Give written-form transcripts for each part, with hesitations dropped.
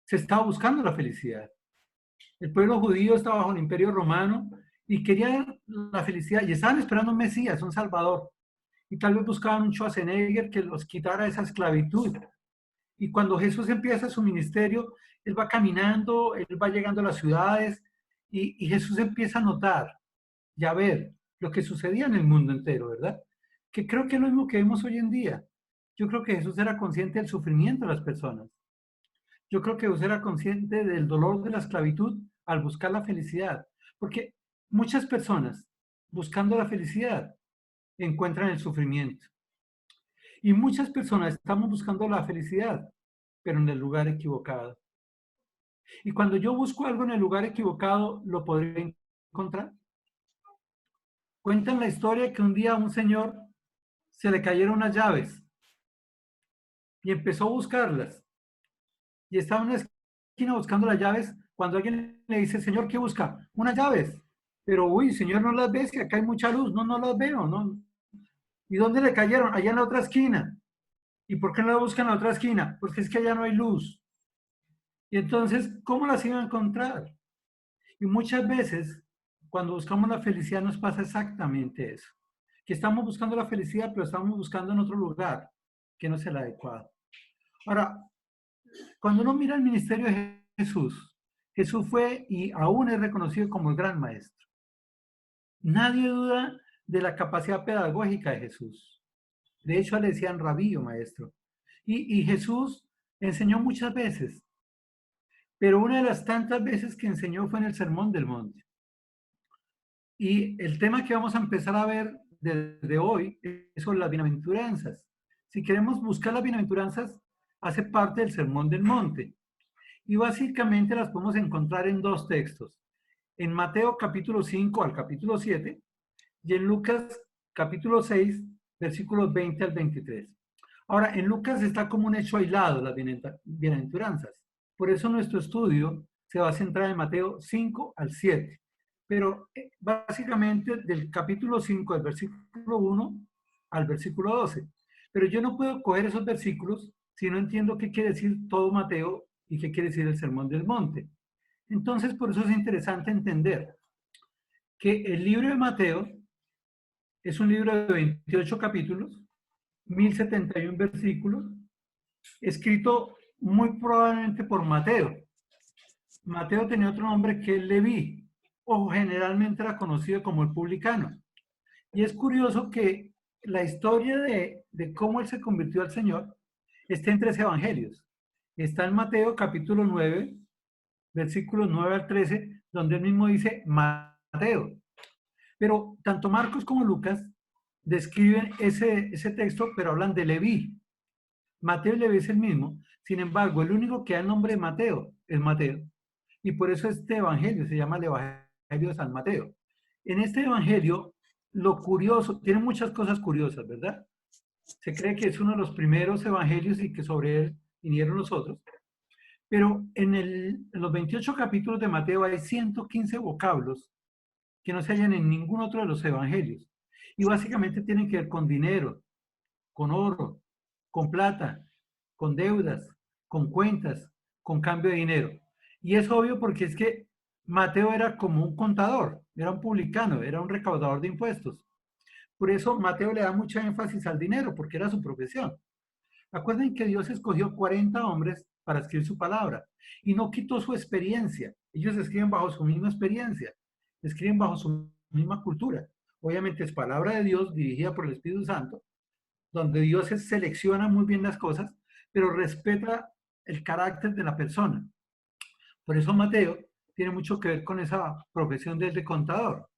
se estaba buscando la felicidad. El pueblo judío estaba bajo el imperio romano y quería la felicidad y estaban esperando un Mesías, un Salvador. Y tal vez buscaban un Schwarzenegger que los quitara esa esclavitud. Y cuando Jesús empieza su ministerio, él va caminando, él va llegando a las ciudades y Jesús empieza a notar y a ver lo que sucedía en el mundo entero, ¿verdad? Que creo que es lo mismo que vemos hoy en día. Yo creo que Jesús era consciente del sufrimiento de las personas. Yo creo que Jesús era consciente del dolor de la esclavitud al buscar la felicidad. Porque muchas personas, buscando la felicidad, encuentran el sufrimiento. Y muchas personas estamos buscando la felicidad, pero en el lugar equivocado. Y cuando yo busco algo en el lugar equivocado, ¿lo podré encontrar? Cuentan la historia que un día a un señor se le cayeron unas llaves y empezó a buscarlas. Y estaba en una esquina buscando las llaves cuando alguien le dice, señor, ¿qué busca? Unas llaves. Pero, uy, señor, no las ves, que acá hay mucha luz. No, no las veo, ¿no? ¿Y dónde le cayeron? Allá en la otra esquina. ¿Y por qué no la buscan en la otra esquina? Porque es que allá no hay luz. Y entonces, ¿cómo las iba a encontrar? Y muchas veces, cuando buscamos la felicidad, nos pasa exactamente eso. Que estamos buscando la felicidad, pero estamos buscando en otro lugar que no es el adecuado. Ahora, cuando uno mira el ministerio de Jesús, Jesús fue y aún es reconocido como el gran maestro. Nadie duda de la capacidad pedagógica de Jesús. De hecho, le decían rabí o maestro. Y Jesús enseñó muchas veces, pero una de las tantas veces que enseñó fue en el Sermón del Monte. Y el tema que vamos a empezar a ver desde hoy es sobre las bienaventuranzas. Si queremos buscar las bienaventuranzas, hace parte del Sermón del Monte. Y básicamente las podemos encontrar en dos textos. En Mateo capítulo 5 al capítulo 7 y en Lucas capítulo 6, versículos 20 al 23. Ahora, en Lucas está como un hecho aislado las bienaventuranzas. Por eso nuestro estudio se va a centrar en Mateo 5 al 7. Pero básicamente del capítulo 5 al versículo 1 al versículo 12. Pero yo no puedo coger esos versículos si no entiendo qué quiere decir todo Mateo y qué quiere decir el Sermón del Monte. Entonces, por eso es interesante entender que el libro de Mateo es un libro de 28 capítulos, 1071 versículos, escrito muy probablemente por Mateo. Mateo tenía otro nombre que es Leví, o generalmente era conocido como el publicano. Y es curioso que la historia de cómo él se convirtió al Señor está en tres evangelios. Está en Mateo capítulo 9, versículos 9 al 13, donde él mismo dice Mateo. Pero tanto Marcos como Lucas describen ese texto, pero hablan de Leví. Mateo y Leví es el mismo. Sin embargo, el único que da el nombre de Mateo es Mateo. Y por eso este evangelio se llama el Evangelio de San Mateo. En este evangelio, lo curioso, tiene muchas cosas curiosas, ¿verdad? Se cree que es uno de los primeros evangelios y que sobre él vinieron los otros. Pero en los 28 capítulos de Mateo hay 115 vocablos que no se hallan en ningún otro de los evangelios. Y básicamente tienen que ver con dinero, con oro, con plata, con deudas, con cuentas, con cambio de dinero. Y es obvio porque es que Mateo era como un contador, era un publicano, era un recaudador de impuestos. Por eso Mateo le da mucha énfasis al dinero, porque era su profesión. Acuerden que Dios escogió 40 hombres para escribir su palabra y no quitó su experiencia. Ellos escriben bajo su misma experiencia, escriben bajo su misma cultura. Obviamente es palabra de Dios dirigida por el Espíritu Santo, donde Dios selecciona muy bien las cosas, pero respeta el carácter de la persona. Por eso Mateo tiene mucho que ver con esa profesión de contador.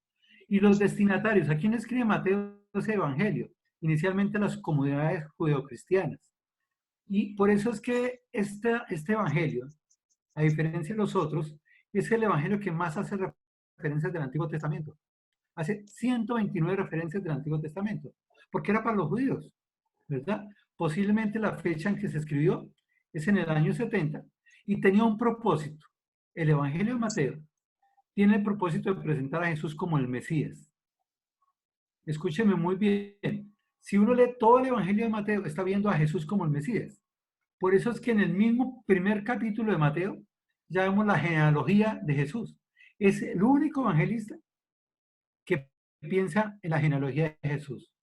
Y los destinatarios, ¿a quién escribe Mateo ese evangelio? Inicialmente las comunidades judeocristianas. Y por eso es que este evangelio, a diferencia de los otros, es el evangelio que más hace referencias del Antiguo Testamento. Hace 129 referencias del Antiguo Testamento, porque era para los judíos, ¿verdad? Posiblemente la fecha en que se escribió es en el año 70 y tenía un propósito. El evangelio de Mateo tiene el propósito de presentar a Jesús como el Mesías. Escúcheme muy bien. Si uno lee todo el evangelio de Mateo, está viendo a Jesús como el Mesías. Por eso es que en el mismo primer capítulo de Mateo ya vemos la genealogía de Jesús. Es el único evangelista que piensa en la genealogía de Jesús.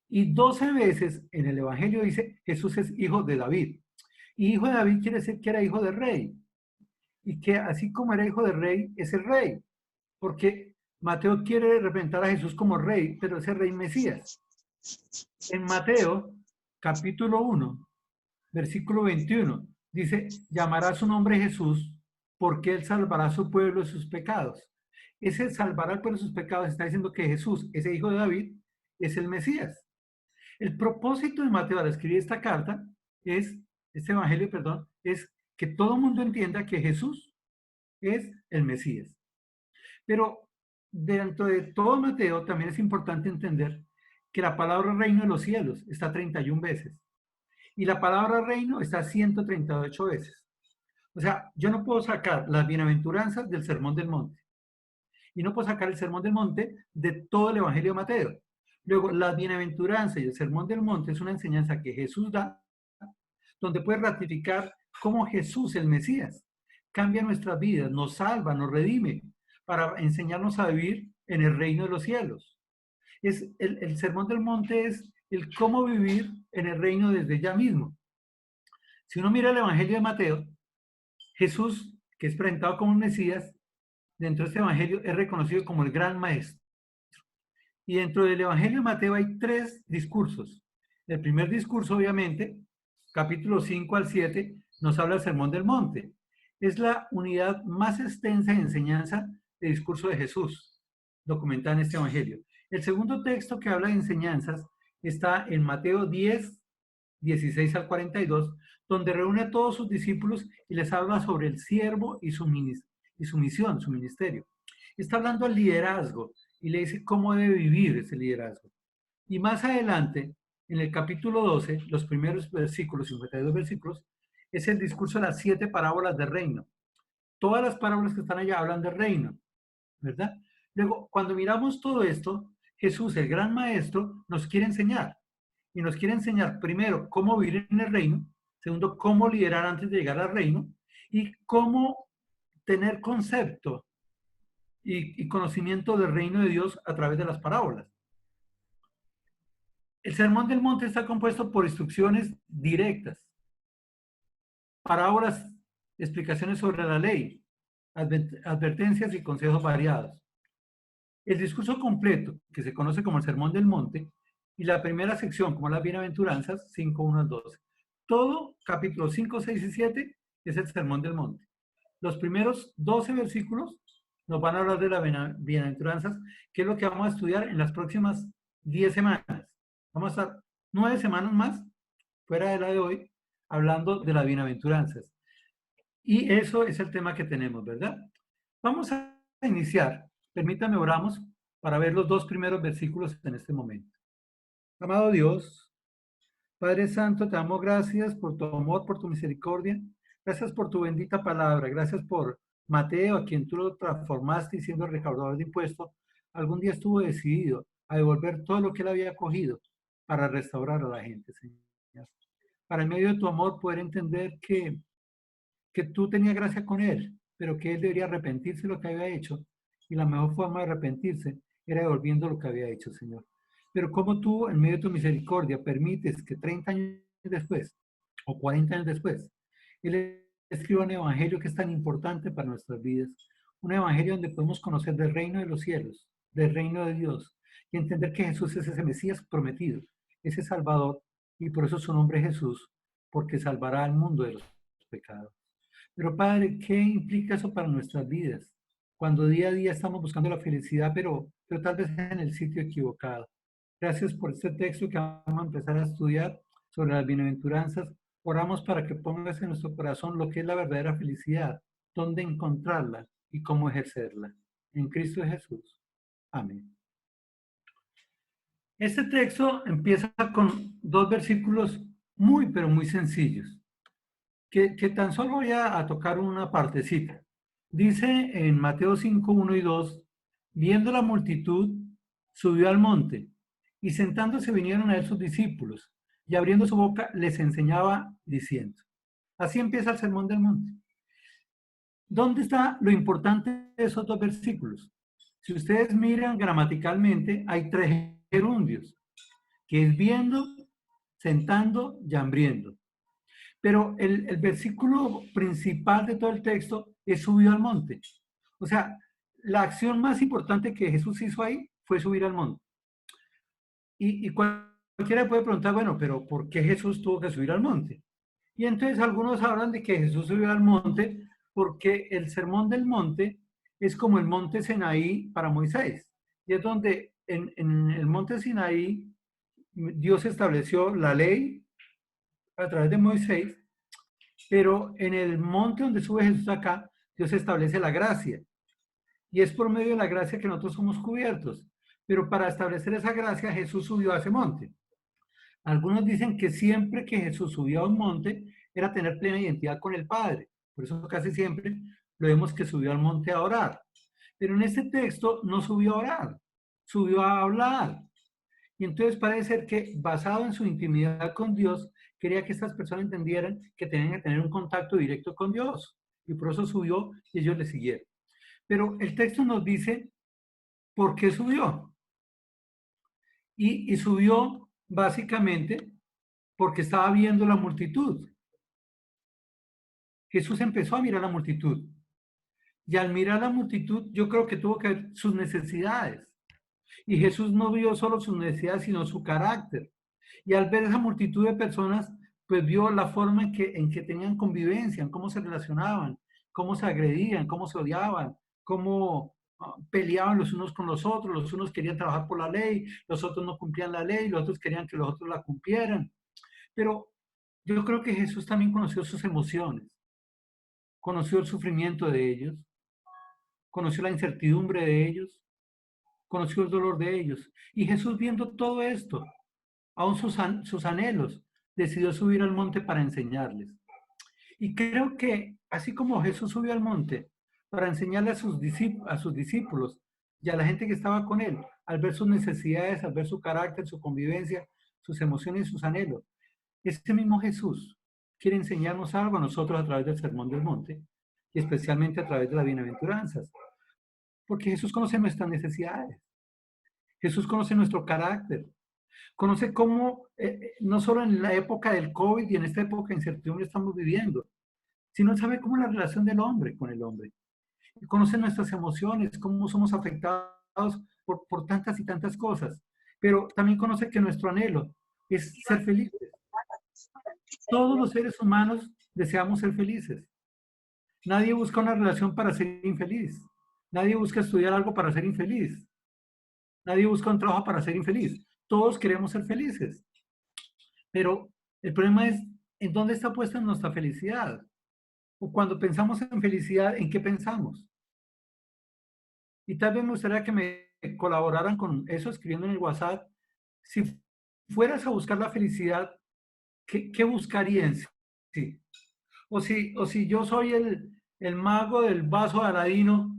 Y 12 veces en el Evangelio dice Jesús es hijo de David. Y hijo de David quiere decir que era hijo de rey. Y que así como era hijo de rey, es el rey. Porque Mateo quiere representar a Jesús como rey, pero es el rey Mesías. En Mateo, capítulo 1, versículo 21, dice, llamará su nombre Jesús porque él salvará a su pueblo de sus pecados. Ese salvará al pueblo de sus pecados está diciendo que Jesús, ese hijo de David, es el Mesías. El propósito de Mateo al escribir esta carta es, este evangelio, perdón, es que todo el mundo entienda que Jesús es el Mesías. Pero dentro de todo Mateo también es importante entender que la palabra reino de los cielos está 31 veces y la palabra reino está 138 veces. O sea, yo no puedo sacar las bienaventuranzas del Sermón del Monte y no puedo sacar el Sermón del Monte de todo el Evangelio de Mateo. Luego, la bienaventuranza y el Sermón del Monte es una enseñanza que Jesús da, donde puede ratificar cómo Jesús, el Mesías, cambia nuestras vidas, nos salva, nos redime, para enseñarnos a vivir en el reino de los cielos. El Sermón del Monte es el cómo vivir en el reino desde ya mismo. Si uno mira el Evangelio de Mateo, Jesús, que es presentado como un Mesías, dentro de este Evangelio es reconocido como el gran maestro. Y dentro del Evangelio de Mateo hay 3 discursos. El primer discurso, obviamente, capítulo 5 al 7, nos habla del Sermón del Monte. Es la unidad más extensa de enseñanza del discurso de Jesús, documentada en este Evangelio. El segundo texto que habla de enseñanzas está en Mateo 10, 16 al 42, donde reúne a todos sus discípulos y les habla sobre el siervo y su misión, su ministerio. Está hablando del liderazgo y le dice cómo debe vivir ese liderazgo. Y más adelante, en el capítulo 12, los primeros versículos, 52 versículos, es el discurso de las 7 parábolas del reino. Todas las parábolas que están allá hablan del reino, ¿verdad? Luego, cuando miramos todo esto, Jesús, el gran maestro, nos quiere enseñar. Y nos quiere enseñar, primero, cómo vivir en el reino. Segundo, cómo liderar antes de llegar al reino. Y cómo tener concepto y conocimiento del reino de Dios a través de las parábolas. El Sermón del Monte está compuesto por instrucciones directas, parábolas, explicaciones sobre la ley, advertencias y consejos variados. El discurso completo, que se conoce como el Sermón del Monte, y la primera sección, como las bienaventuranzas, 5, 1 al 12. Todo, capítulos 5, 6 y 7, es el Sermón del Monte. Los primeros 12 versículos nos van a hablar de las bienaventuranzas, que es lo que vamos a estudiar en las próximas 10 semanas. Vamos a estar 9 semanas más, fuera de la de hoy, hablando de las bienaventuranzas. Y eso es el tema que tenemos, ¿verdad? Vamos a iniciar. Permítame, oramos para ver los 2 primeros versículos en este momento. Amado Dios, Padre Santo, te damos gracias por tu amor, por tu misericordia. Gracias por tu bendita palabra. Gracias por Mateo, a quien tú lo transformaste y siendo recaudador de impuestos, algún día estuvo decidido a devolver todo lo que él había cogido para restaurar a la gente, Señor. Para en medio de tu amor poder entender que tú tenías gracia con él, pero que él debería arrepentirse de lo que había hecho. Y la mejor forma de arrepentirse era devolviendo lo que había hecho, Señor. Pero como tú, en medio de tu misericordia, permites que 30 años después, o 40 años después, él escriba un evangelio que es tan importante para nuestras vidas. Un evangelio donde podemos conocer del reino de los cielos, del reino de Dios, y entender que Jesús es ese Mesías prometido, ese Salvador, y por eso su nombre es Jesús, porque salvará al mundo de los pecados. Pero Padre, ¿qué implica eso para nuestras vidas? Cuando día a día estamos buscando la felicidad, pero tal vez en el sitio equivocado. Gracias por este texto que vamos a empezar a estudiar sobre las bienaventuranzas. Oramos para que pongas en nuestro corazón lo que es la verdadera felicidad, dónde encontrarla y cómo ejercerla. En Cristo Jesús. Amén. Este texto empieza con 2 versículos muy, pero muy sencillos, que tan solo voy a tocar una partecita. Dice en Mateo 5, 1 y 2, viendo la multitud, subió al monte, y sentándose vinieron a él sus discípulos, y abriendo su boca les enseñaba diciendo. Así empieza el Sermón del Monte. ¿Dónde está lo importante de esos dos versículos? Si ustedes miran gramaticalmente, hay tres gerundios, que es viendo, sentando y hambriendo. Pero el versículo principal de todo el texto es subió al monte. O sea, la acción más importante que Jesús hizo ahí fue subir al monte. Y cualquiera puede preguntar, bueno, pero ¿por qué Jesús tuvo que subir al monte? Y entonces algunos hablan de que Jesús subió al monte porque el sermón del monte es como el monte Sinaí para Moisés. Y es donde en el monte Sinaí Dios estableció la ley a través de Moisés, pero en el monte donde sube Jesús acá, Dios establece la gracia. Y es por medio de la gracia que nosotros somos cubiertos. Pero para establecer esa gracia, Jesús subió a ese monte. Algunos dicen que siempre que Jesús subió a un monte era tener plena identidad con el Padre. Por eso casi siempre lo vemos que subió al monte a orar. Pero en este texto no subió a orar, subió a hablar. Y entonces parece ser que basado en su intimidad con Dios, quería que estas personas entendieran que tenían que tener un contacto directo con Dios. Y por eso subió y ellos le siguieron. Pero el texto nos dice por qué subió. Y subió básicamente porque estaba viendo la multitud. Jesús empezó a mirar la multitud. Y al mirar la multitud, yo creo que tuvo que ver sus necesidades. Y Jesús no vio solo sus necesidades, sino su carácter. Y al ver esa multitud de personas, pues vio la forma en que tenían convivencia, en cómo se relacionaban, cómo se agredían, cómo se odiaban, cómo peleaban los unos con los unos querían trabajar por la ley, los otros no cumplían la ley, los otros querían que los otros la cumplieran. Pero yo creo que Jesús también conoció sus emociones, conoció el sufrimiento de ellos, conoció la incertidumbre de ellos, conoció el dolor de ellos. Y Jesús viendo todo esto, aún sus anhelos, decidió subir al monte para enseñarles. Y creo que así como Jesús subió al monte para enseñarle a sus discípulos y a la gente que estaba con él, al ver sus necesidades, al ver su carácter, su convivencia, sus emociones y sus anhelos, este mismo Jesús quiere enseñarnos algo a nosotros a través del Sermón del Monte y especialmente a través de las bienaventuranzas. Porque Jesús conoce nuestras necesidades, Jesús conoce nuestro carácter, conoce cómo, no solo en la época del COVID y en esta época de incertidumbre estamos viviendo, sino sabe cómo es la relación del hombre con el hombre. Y conoce nuestras emociones, cómo somos afectados por tantas y tantas cosas. Pero también conoce que nuestro anhelo es ser felices. Todos los seres humanos deseamos ser felices. Nadie busca una relación para ser infeliz. Nadie busca estudiar algo para ser infeliz. Nadie busca un trabajo para ser infeliz. Todos queremos ser felices. Pero el problema es, ¿en dónde está puesta nuestra felicidad? O cuando pensamos en felicidad, ¿en qué pensamos? Y tal vez me gustaría que me colaboraran con eso escribiendo en el WhatsApp. Si fueras a buscar la felicidad, ¿qué buscarías? Sí. O si yo soy el mago del vaso de Aladino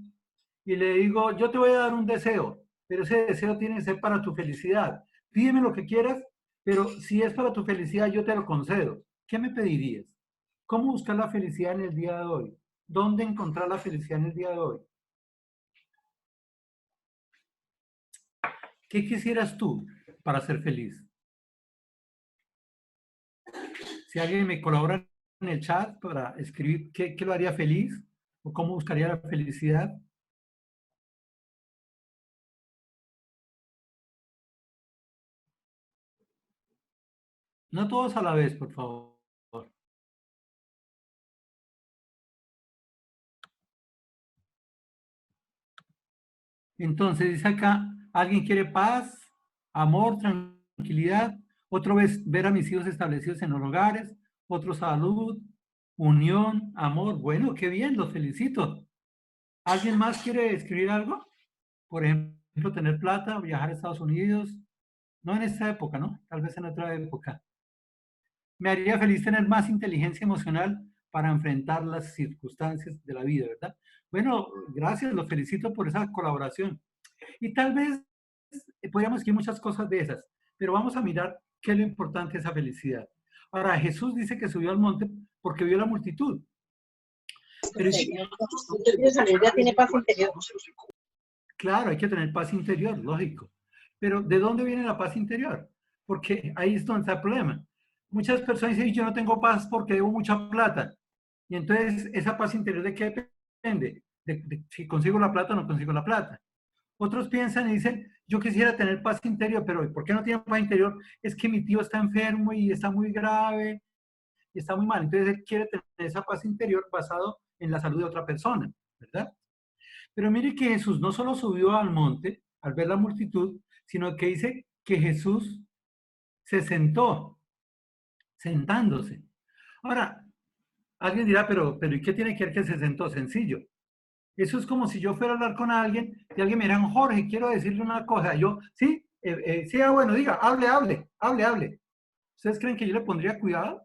y le digo, yo te voy a dar un deseo, pero ese deseo tiene que ser para tu felicidad. Pídeme lo que quieras, pero si es para tu felicidad, yo te lo concedo. ¿Qué me pedirías? ¿Cómo buscar la felicidad en el día de hoy? ¿Dónde encontrar la felicidad en el día de hoy? ¿Qué quisieras tú para ser feliz? Si alguien me colabora en el chat para escribir qué lo haría feliz o cómo buscaría la felicidad. No todos a la vez, por favor. Entonces dice acá, alguien quiere paz, amor, tranquilidad, otro vez ver a mis hijos establecidos en los hogares, otro salud, unión, amor. Bueno, qué bien, los felicito. ¿Alguien más quiere escribir algo? Por ejemplo, tener plata, viajar a Estados Unidos. No en esta época, ¿no? Tal vez en otra época. Me haría feliz tener más inteligencia emocional para enfrentar las circunstancias de la vida, ¿verdad? Bueno, gracias, los felicito por esa colaboración. Y tal vez podríamos decir muchas cosas de esas, pero vamos a mirar qué es lo importante de esa felicidad. Ahora, Jesús dice que subió al monte porque vio la multitud. Pero ya tiene paz interior. Claro, hay que tener paz interior, lógico. Pero ¿de dónde viene la paz interior? Porque ahí es donde está el problema. Muchas personas dicen, yo no tengo paz porque debo mucha plata. Y entonces, ¿esa paz interior de qué depende? De si consigo la plata o no consigo la plata. Otros piensan y dicen, yo quisiera tener paz interior, pero ¿por qué no tiene paz interior? Es que mi tío está enfermo y está muy grave y está muy mal. Entonces él quiere tener esa paz interior basado en la salud de otra persona, ¿verdad? Pero mire que Jesús no solo subió al monte al ver la multitud, sino que dice que Jesús se sentó, sentándose. Ahora, alguien dirá, pero ¿y qué tiene que ver que se sentó? Sencillo. Eso es como si yo fuera a hablar con alguien y alguien me dirá, Jorge, quiero decirle una cosa. Yo, sí, sí, bueno, diga, hable. ¿Ustedes creen que yo le pondría cuidado?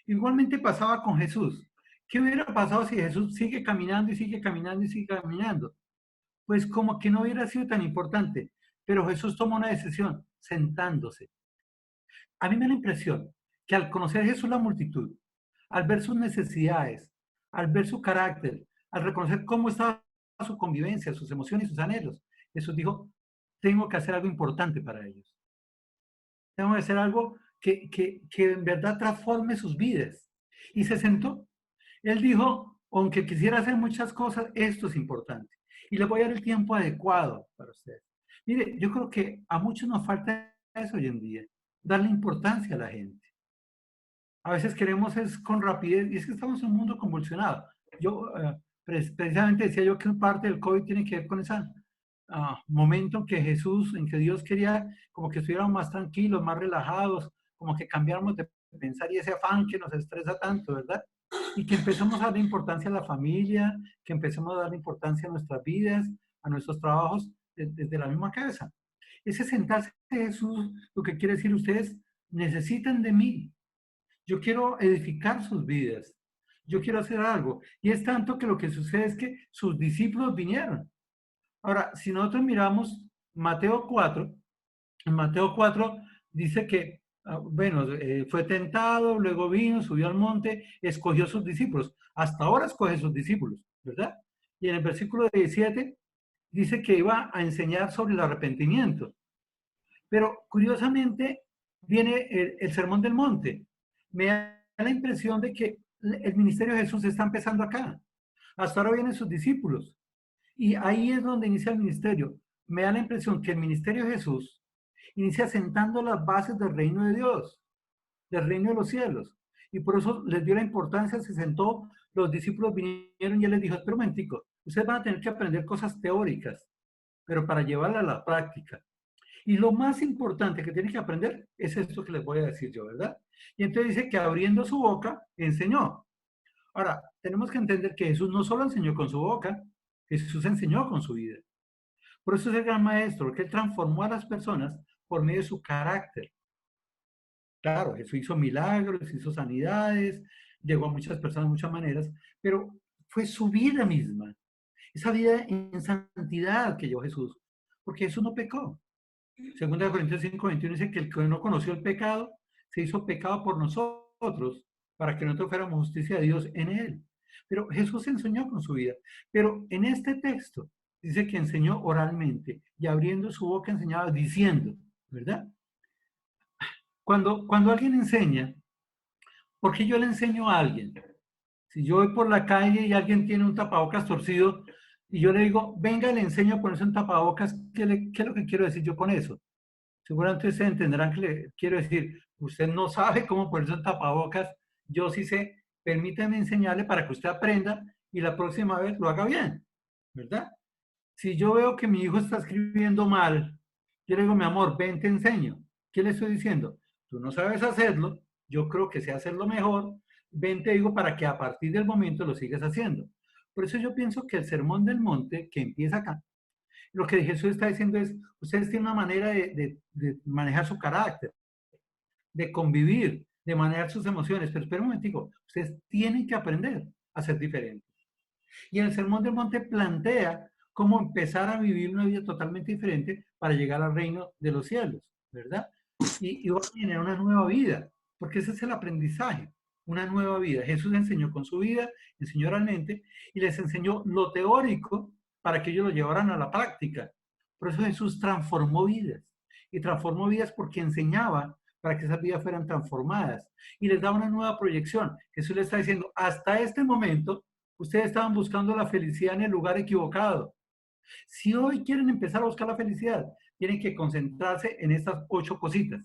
Igualmente pasaba con Jesús. ¿Qué hubiera pasado si Jesús sigue caminando y sigue caminando y sigue caminando? Pues como que no hubiera sido tan importante. Pero Jesús tomó una decisión, sentándose. A mí me da la impresión que al conocer a Jesús la multitud, al ver sus necesidades, al ver su carácter, al reconocer cómo estaba su convivencia, sus emociones y sus anhelos, Jesús dijo, tengo que hacer algo importante para ellos. Tengo que hacer algo que en verdad transforme sus vidas. Y se sentó. Él dijo, aunque quisiera hacer muchas cosas, esto es importante. Y le voy a dar el tiempo adecuado para ustedes. Mire, yo creo que a muchos nos falta eso hoy en día, darle importancia a la gente. A veces queremos es con rapidez, y es que estamos en un mundo convulsionado. Yo precisamente decía yo que parte del COVID tiene que ver con ese momento en que Jesús, en que Dios quería como que estuviéramos más tranquilos, más relajados, como que cambiáramos de pensar y ese afán que nos estresa tanto, ¿verdad? Y que empecemos a darle importancia a la familia, que empecemos a darle importancia a nuestras vidas, a nuestros trabajos desde la misma casa. Ese sentarse de Jesús, lo que quiere decir ustedes necesitan de mí. Yo quiero edificar sus vidas. Yo quiero hacer algo. Y es tanto que lo que sucede es que sus discípulos vinieron. Ahora, si nosotros miramos Mateo 4, en Mateo 4 dice que, bueno, fue tentado, luego vino, subió al monte, escogió sus discípulos. Hasta ahora escoge sus discípulos, ¿verdad? Y en el versículo 17 dice que iba a enseñar sobre el arrepentimiento. Pero curiosamente viene el sermón del monte. Me da la impresión de que el ministerio de Jesús está empezando acá. Hasta ahora vienen sus discípulos. Y ahí es donde inicia el ministerio. Me da la impresión que el ministerio de Jesús inicia sentando las bases del reino de Dios, del reino de los cielos. Y por eso les dio la importancia, se sentó, los discípulos vinieron y él les dijo, espera un momentico, ustedes van a tener que aprender cosas teóricas, pero para llevarla a la práctica. Y lo más importante que tienen que aprender es esto que les voy a decir yo, ¿verdad? Y entonces dice que abriendo su boca, enseñó. Ahora, tenemos que entender que Jesús no solo enseñó con su boca, Jesús enseñó con su vida. Por eso es el gran maestro, porque él transformó a las personas por medio de su carácter. Claro, Jesús hizo milagros, hizo sanidades, llegó a muchas personas de muchas maneras, pero fue su vida misma, esa vida en santidad que llevó Jesús, porque Jesús no pecó. Segunda de Corintios 5:21 dice que el que no conoció el pecado se hizo pecado por nosotros para que nosotros fuéramos justicia de Dios en él. Pero Jesús enseñó con su vida. Pero en este texto dice que enseñó oralmente y abriendo su boca enseñaba diciendo, ¿verdad? Cuando alguien enseña, ¿por qué yo le enseño a alguien? Si yo voy por la calle y alguien tiene un tapabocas torcido y yo le digo, venga, le enseño a ponerse un tapabocas, ¿qué es lo que quiero decir yo con eso? Seguramente ustedes entenderán que le quiero decir, usted no sabe cómo ponerse un tapabocas, yo sí sé, permítame enseñarle para que usted aprenda y la próxima vez lo haga bien, ¿verdad? Si yo veo que mi hijo está escribiendo mal, yo le digo, mi amor, ven, te enseño. ¿Qué le estoy diciendo? Tú no sabes hacerlo, yo creo que sé hacerlo mejor, ven, te digo, para que a partir del momento lo sigas haciendo. Por eso yo pienso que el sermón del monte, que empieza acá, lo que Jesús está diciendo es, ustedes tienen una manera de manejar su carácter, de convivir, de manejar sus emociones, pero espera un momentico, ustedes tienen que aprender a ser diferentes. Y en el Sermón del Monte plantea cómo empezar a vivir una vida totalmente diferente para llegar al reino de los cielos, ¿verdad? Y va a tener una nueva vida, porque ese es el aprendizaje. una nueva vida. Jesús enseñó con su vida, enseñó oralmente y les enseñó lo teórico para que ellos lo llevaran a la práctica. Por eso Jesús transformó vidas y transformó vidas porque enseñaba para que esas vidas fueran transformadas y les daba una nueva proyección. Jesús les está diciendo, hasta este momento, ustedes estaban buscando la felicidad en el lugar equivocado. Si hoy quieren empezar a buscar la felicidad, tienen que concentrarse en estas 8 cositas,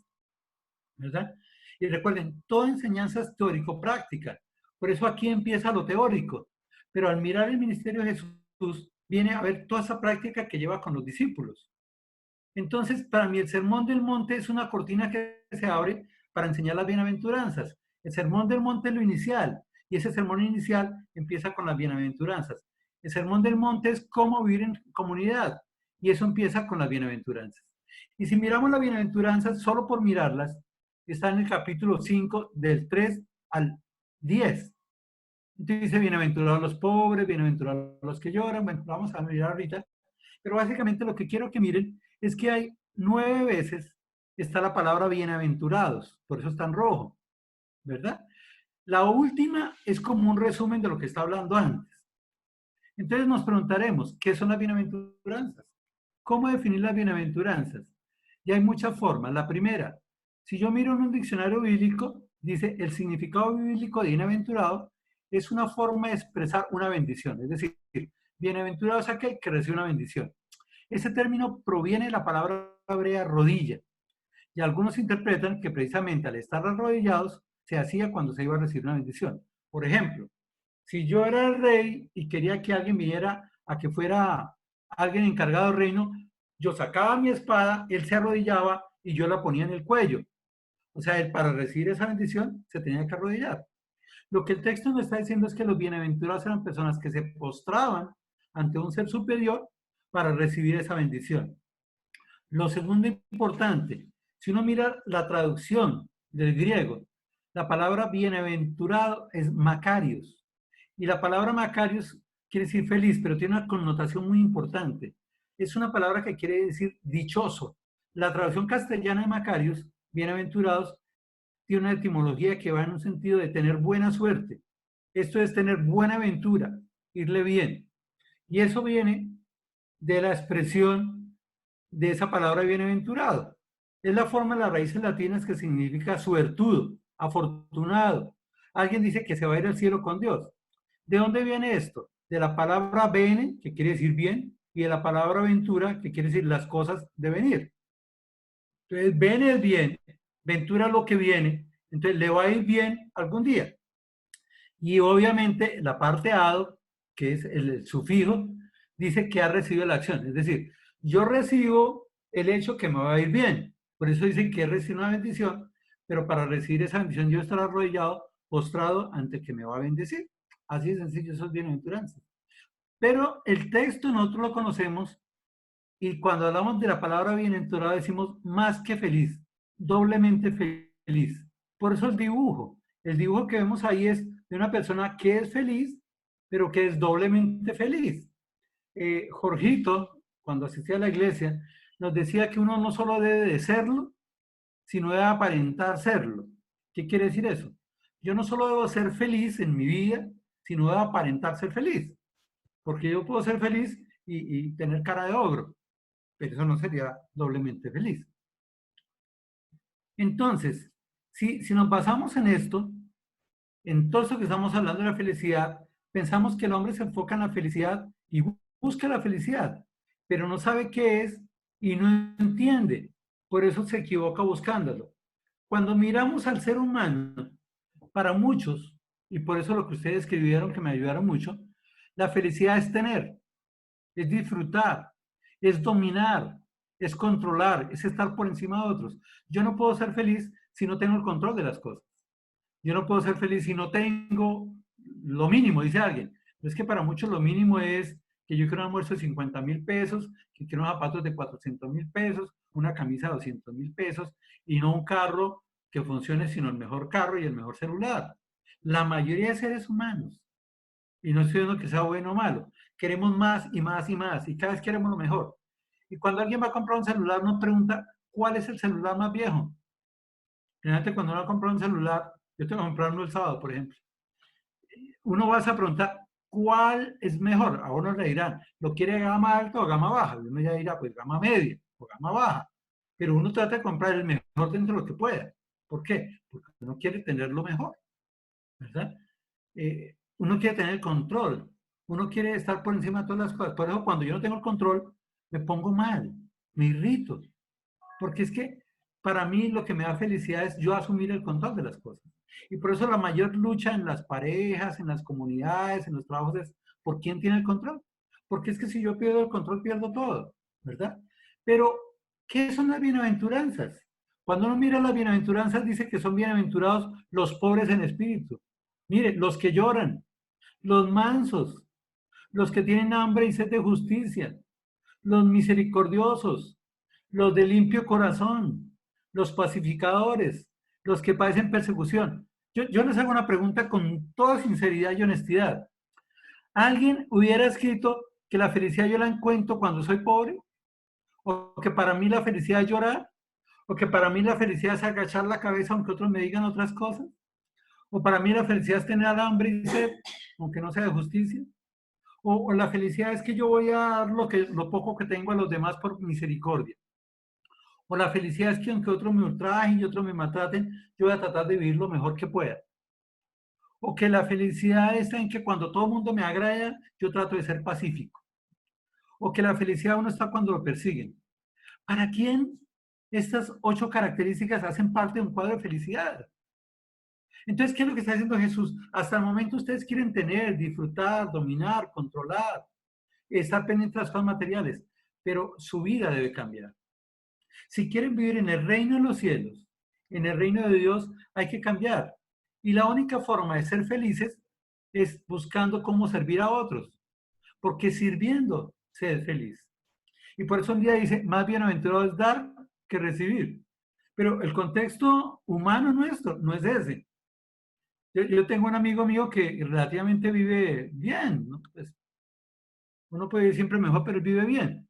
¿verdad? Y recuerden, toda enseñanza es teórico-práctica. Por eso aquí empieza lo teórico. Pero al mirar el ministerio de Jesús, viene a ver toda esa práctica que lleva con los discípulos. Entonces, para mí el Sermón del Monte es una cortina que se abre para enseñar las bienaventuranzas. El Sermón del Monte es lo inicial, y ese sermón inicial empieza con las bienaventuranzas. El Sermón del Monte es cómo vivir en comunidad, y eso empieza con las bienaventuranzas. Y si miramos las bienaventuranzas, solo por mirarlas, está en el capítulo 5, del 3 al 10. Entonces dice, bienaventurados los pobres, bienaventurados los que lloran. Bueno, vamos a mirar ahorita. Pero básicamente lo que quiero que miren es que hay 9 veces está la palabra bienaventurados, por eso está en rojo, ¿verdad? La última es como un resumen de lo que está hablando antes. Entonces nos preguntaremos, ¿qué son las bienaventuranzas? ¿Cómo definir las bienaventuranzas? Y hay muchas formas. La primera, si yo miro en un diccionario bíblico, dice el significado bíblico de bienaventurado es una forma de expresar una bendición, es decir, bienaventurado es aquel que recibe una bendición. Ese término proviene de la palabra hebrea rodilla, y algunos interpretan que precisamente al estar arrodillados se hacía cuando se iba a recibir una bendición. Por ejemplo, si yo era el rey y quería que alguien viniera a que fuera alguien encargado del reino, yo sacaba mi espada, él se arrodillaba y yo la ponía en el cuello. O sea, él para recibir esa bendición se tenía que arrodillar. Lo que el texto nos está diciendo es que los bienaventurados eran personas que se postraban ante un ser superior para recibir esa bendición. Lo segundo importante, si uno mira la traducción del griego, la palabra bienaventurado es Macarios. Y la palabra Macarios quiere decir feliz, pero tiene una connotación muy importante. Es una palabra que quiere decir dichoso. La traducción castellana de Macarios, bienaventurados, tiene una etimología que va en un sentido de tener buena suerte. Esto es tener buena aventura, irle bien. Y eso viene de la expresión de esa palabra bienaventurado. Es la forma de las raíces latinas que significa suertudo, afortunado. Alguien dice que se va a ir al cielo con Dios. ¿De dónde viene esto? De la palabra bene, que quiere decir bien, y de la palabra ventura, que quiere decir las cosas de venir. Entonces, bene es bien, ventura es lo que viene, entonces le va a ir bien algún día. Y obviamente la parte ado, que es el sufijo, dice que ha recibido la acción. Es decir, yo recibo el hecho que me va a ir bien. Por eso dicen que he recibido una bendición, pero para recibir esa bendición yo estaré arrodillado, postrado ante que me va a bendecir. Así de sencillo, eso es bienaventuranza. Pero el texto nosotros lo conocemos y cuando hablamos de la palabra bienaventurado decimos más que feliz, doblemente feliz. Por eso el dibujo que vemos ahí es de una persona que es feliz, pero que es doblemente feliz. Jorgito, cuando asistía a la iglesia, nos decía que uno no solo debe de serlo, sino debe aparentar serlo. ¿Qué quiere decir eso? Yo no solo debo ser feliz en mi vida, sino debo aparentar ser feliz. Porque yo puedo ser feliz y tener cara de ogro, pero eso no sería doblemente feliz. Entonces, si nos basamos en esto, en todo esto que estamos hablando de la felicidad, pensamos que el hombre se enfoca en la felicidad y busca la felicidad, pero no sabe qué es y no entiende. Por eso se equivoca buscándolo. Cuando miramos al ser humano, para muchos, y por eso lo que ustedes escribieron, que me ayudaron mucho, la felicidad es tener, es disfrutar, es dominar, es controlar, es estar por encima de otros. Yo no puedo ser feliz si no tengo el control de las cosas. Yo no puedo ser feliz si no tengo lo mínimo, dice alguien. Es que para muchos lo mínimo es que yo quiero un almuerzo de 50,000 pesos, que quiero unos zapatos de 400,000 pesos, una camisa de 200,000 pesos y no un carro que funcione, sino el mejor carro y el mejor celular. La mayoría de seres humanos, y no estoy diciendo que sea bueno o malo, queremos más y más y más, y cada vez queremos lo mejor. Y cuando alguien va a comprar un celular, nos pregunta, ¿cuál es el celular más viejo? Generalmente cuando uno va a comprar un celular, Yo tengo que comprar uno el sábado, por ejemplo. Uno va a preguntar, ¿cuál es mejor? A uno le dirán, ¿lo quiere gama alta o gama baja? Y uno ya dirá, pues gama media o gama baja. Pero uno trata de comprar el mejor dentro de lo que pueda. ¿Por qué? Porque uno quiere tener lo mejor, ¿verdad? Uno quiere tener el control. Uno quiere estar por encima de todas las cosas. Por eso cuando yo no tengo el control, me pongo mal, me irrito. Porque es que para mí lo que me da felicidad es yo asumir el control de las cosas. Y por eso la mayor lucha en las parejas, en las comunidades, en los trabajos es por quién tiene el control. Porque es que si yo pierdo el control, pierdo todo, ¿verdad? Pero, ¿qué son las bienaventuranzas? Cuando uno mira las bienaventuranzas, dice que son bienaventurados los pobres en espíritu. Mire, los que lloran, los mansos, los que tienen hambre y sed de justicia, los misericordiosos, los de limpio corazón, los pacificadores, los que padecen persecución. Yo les hago una pregunta con toda sinceridad y honestidad. ¿Alguien hubiera escrito que la felicidad yo la encuentro cuando soy pobre? ¿O que para mí la felicidad es llorar? ¿O que para mí la felicidad es agachar la cabeza aunque otros me digan otras cosas? ¿O para mí la felicidad es tener hambre y sed, aunque no sea de justicia? ¿O la felicidad es que yo voy a dar lo poco que tengo a los demás por misericordia? O la felicidad es que aunque otros me ultrajen y otros me maltraten, yo voy a tratar de vivir lo mejor que pueda. O que la felicidad está en que cuando todo el mundo me agrada, yo trato de ser pacífico. O que la felicidad uno está cuando lo persiguen. ¿Para quién estas 8 características hacen parte de un cuadro de felicidad? Entonces, ¿qué es lo que está diciendo Jesús? Hasta el momento ustedes quieren tener, disfrutar, dominar, controlar, estar pendientes de las cosas materiales, pero su vida debe cambiar. Si quieren vivir en el reino de los cielos, en el reino de Dios, hay que cambiar. Y la única forma de ser felices es buscando cómo servir a otros, porque sirviendo se es feliz. Y por eso un día dice, más bienaventurado es dar que recibir. Pero el contexto humano nuestro no es ese. Yo tengo un amigo mío que relativamente vive bien, ¿no? Pues uno puede vivir siempre mejor, pero él vive bien.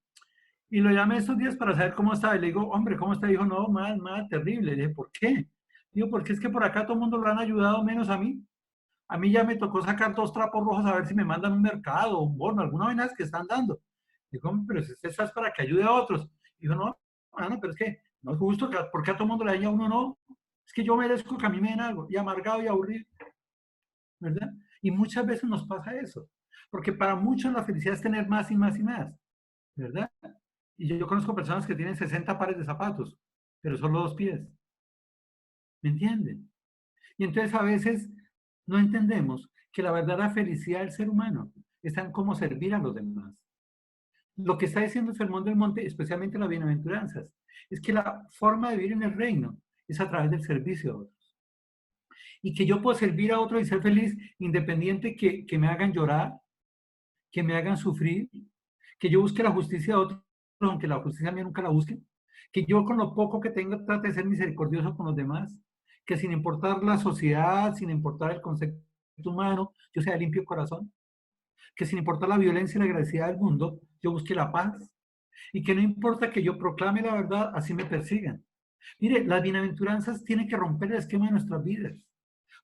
Y lo llamé estos días para saber cómo estaba. Y le digo, hombre, ¿cómo está? Dijo, no, mal, mal, terrible. Le dije, ¿por qué? Digo, porque es que por acá todo el mundo lo han ayudado menos a mí. A mí ya me tocó sacar 2 trapos rojos a ver si me mandan un mercado, un bono, alguna vaina que están dando. Digo, pero si usted está para que ayude a otros. Dijo, no, no, pero es que no es justo, que ¿por qué a todo el mundo le daña a uno no? Es que yo merezco que a mí me den algo. Y amargado y aburrido, ¿verdad? Y muchas veces nos pasa eso. Porque para muchos la felicidad es tener más y más y más, ¿verdad? Y yo conozco personas que tienen 60 pares de zapatos, pero solo 2 pies. ¿Me entienden? Y entonces a veces no entendemos que la verdadera felicidad del ser humano está en cómo servir a los demás. Lo que está diciendo el Sermón del Monte, especialmente las bienaventuranzas, es que la forma de vivir en el reino es a través del servicio a otros. Y que yo puedo servir a otros y ser feliz independiente que me hagan llorar, que me hagan sufrir, que yo busque la justicia de otros, aunque la justicia mía nunca la busque, que yo con lo poco que tengo trate de ser misericordioso con los demás, que sin importar la sociedad, sin importar el concepto humano, yo sea de limpio corazón, que sin importar la violencia y la agresividad del mundo, yo busque la paz, y que no importa que yo proclame la verdad, así me persigan. Mire, las bienaventuranzas tienen que romper el esquema de nuestras vidas,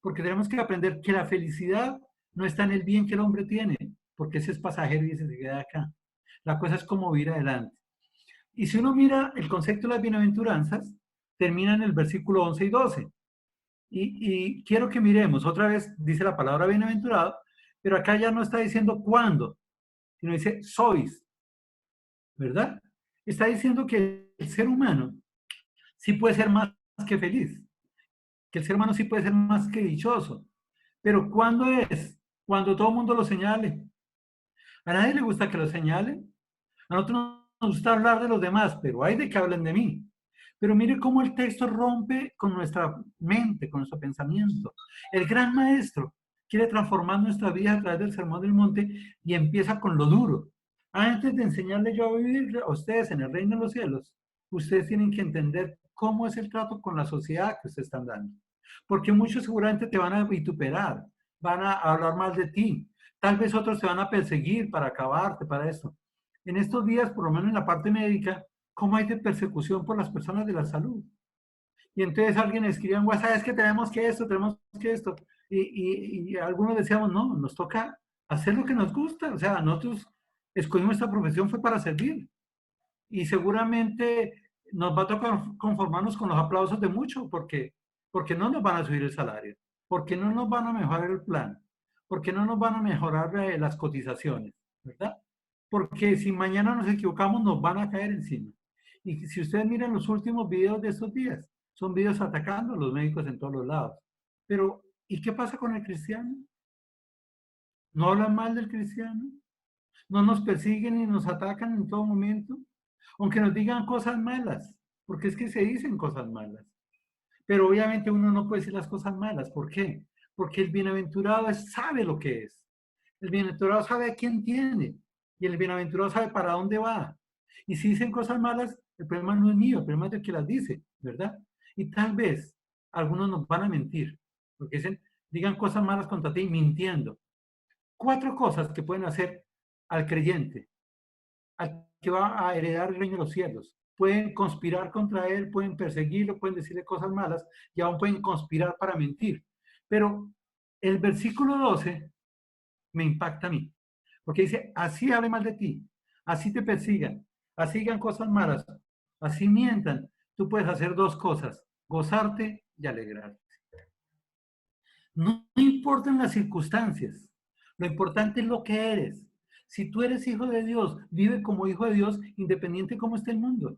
porque tenemos que aprender que la felicidad no está en el bien que el hombre tiene, porque ese es pasajero y ese se queda acá. La cosa es cómo ir adelante. Y si uno mira el concepto de las bienaventuranzas, termina en el versículo 11 y 12. Y quiero que miremos, otra vez dice la palabra bienaventurado, pero acá ya no está diciendo cuándo, sino dice sois, ¿verdad? Está diciendo que el ser humano sí puede ser más que feliz, que el ser humano sí puede ser más que dichoso. Pero ¿cuándo es? Cuando todo el mundo lo señale. A nadie le gusta que lo señalen. A nosotros nos gusta hablar de los demás, pero hay de que hablen de mí. Pero mire cómo el texto rompe con nuestra mente, con nuestro pensamiento. El gran maestro quiere transformar nuestra vida a través del Sermón del Monte y empieza con lo duro. Antes de enseñarles yo a vivir a ustedes en el reino de los cielos, ustedes tienen que entender cómo es el trato con la sociedad que ustedes están dando. Porque muchos seguramente te van a vituperar, van a hablar mal de ti. Tal vez otros te van a perseguir para acabarte, para esto. En estos días, por lo menos en la parte médica, ¿cómo hay de persecución por las personas de la salud? Y entonces alguien escribía en WhatsApp, es que tenemos que esto. Y algunos decíamos, no, nos toca hacer lo que nos gusta. O sea, nosotros escogimos esta profesión fue para servir. Y seguramente nos va a tocar conformarnos con los aplausos de muchos, porque no nos van a subir el salario, porque no nos van a mejorar el plan, porque no nos van a mejorar las cotizaciones, ¿verdad? Porque si mañana nos equivocamos, nos van a caer encima. Y si ustedes miran los últimos videos de estos días, son videos atacando a los médicos en todos los lados. Pero, ¿y qué pasa con el cristiano? ¿No hablan mal del cristiano? ¿No nos persiguen y nos atacan en todo momento? Aunque nos digan cosas malas, porque es que se dicen cosas malas. Pero obviamente uno no puede decir las cosas malas. ¿Por qué? Porque el bienaventurado sabe lo que es. El bienaventurado sabe a quién tiene. Y el bienaventurado sabe para dónde va. Y si dicen cosas malas, el problema no es mío, el problema es del que las dice, ¿verdad? Y tal vez algunos nos van a mentir, porque dicen, digan cosas malas contra ti mintiendo. 4 cosas que pueden hacer al creyente, al que va a heredar el reino de los cielos. Pueden conspirar contra él, pueden perseguirlo, pueden decirle cosas malas y aún pueden conspirar para mentir. Pero el versículo 12 me impacta a mí, porque dice, así hable mal de ti, así te persigan, así digan cosas malas, así mientan. Tú puedes hacer 2 cosas, gozarte y alegrarte. No importan las circunstancias, lo importante es lo que eres. Si tú eres hijo de Dios, vive como hijo de Dios, independiente de cómo esté el mundo,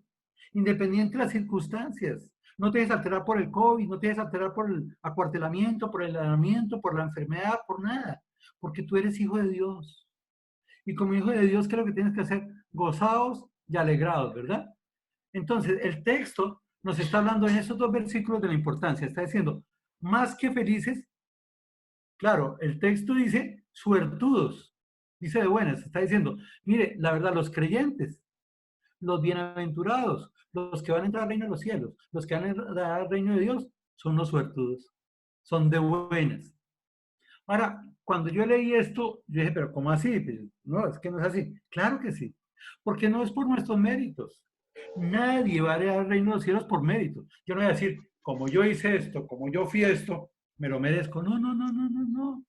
independiente de las circunstancias. No te dejes alterar por el COVID, no te dejes alterar por el acuartelamiento, por el aislamiento, por la enfermedad, por nada, porque tú eres hijo de Dios. Y como hijo de Dios, ¿qué es lo que tienes que hacer? Gozados y alegrados, ¿verdad? Entonces, el texto nos está hablando en esos 2 versículos de la importancia. Está diciendo, más que felices, claro, el texto dice suertudos, dice de buenas, está diciendo, mire, la verdad, los creyentes, los bienaventurados, los que van a entrar al reino de los cielos, los que van a entrar al reino de Dios, son los suertudos, son de buenas. Ahora, cuando yo leí esto, yo dije, pero ¿cómo así? Pues, no, es que no es así. Claro que sí, porque no es por nuestros méritos. Nadie va a ir al reino de los cielos por méritos. Yo no voy a decir, como yo hice esto, como yo fui esto, me lo merezco. No, no, no, no, no, no.